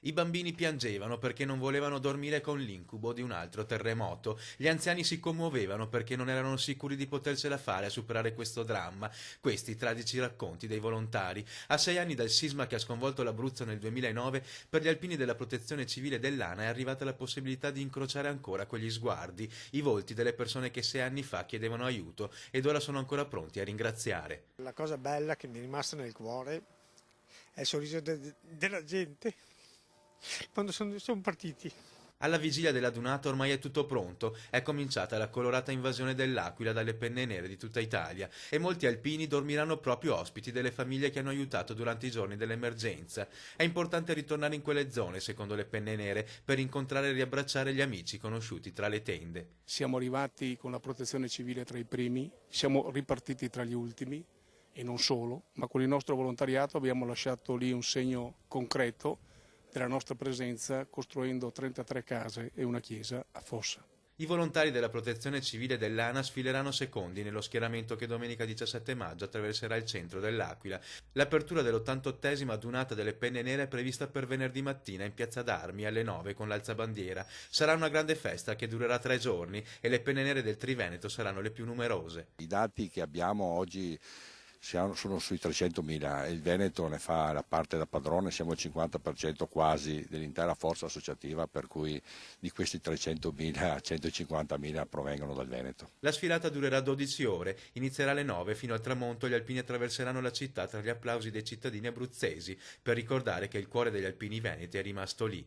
I bambini piangevano perché non volevano dormire con l'incubo di un altro terremoto. Gli anziani si commuovevano perché non erano sicuri di potersela fare a superare questo dramma. Questi tragici racconti dei volontari. A 6 anni dal sisma che ha sconvolto l'Abruzzo nel 2009, per gli alpini della Protezione Civile dell'ANA è arrivata la possibilità di incrociare ancora quegli sguardi, i volti delle persone che 6 anni fa chiedevano aiuto ed ora sono ancora pronti a ringraziare. La cosa bella che mi è rimasta nel cuore è il sorriso della gente quando sono partiti. Alla vigilia della dunata ormai è tutto pronto, è cominciata la colorata invasione dell'Aquila dalle penne nere di tutta Italia e molti alpini dormiranno proprio ospiti delle famiglie che hanno aiutato durante i giorni dell'emergenza. È importante ritornare in quelle zone, secondo le penne nere, per incontrare e riabbracciare gli amici conosciuti tra le tende. Siamo arrivati con la protezione civile tra i primi, siamo ripartiti tra gli ultimi e non solo, ma con il nostro volontariato abbiamo lasciato lì un segno concreto della nostra presenza costruendo 33 case e una chiesa a Fossa. I volontari della Protezione Civile dell'ANA sfileranno secondi nello schieramento che domenica 17 maggio attraverserà il centro dell'Aquila. L'apertura dell'88esima dunata delle penne nere è prevista per venerdì mattina in Piazza d'Armi alle 9 con l'alzabandiera. Sarà una grande festa che durerà 3 giorni e le penne nere del Triveneto saranno le più numerose. I dati che abbiamo oggi sono sui 300.000 e il Veneto ne fa la parte da padrone, siamo al 50% quasi dell'intera forza associativa, per cui di questi 300.000, 150.000 provengono dal Veneto. La sfilata durerà 12 ore, inizierà alle 9 fino al tramonto. Gli alpini attraverseranno la città tra gli applausi dei cittadini abruzzesi per ricordare che il cuore degli alpini veneti è rimasto lì.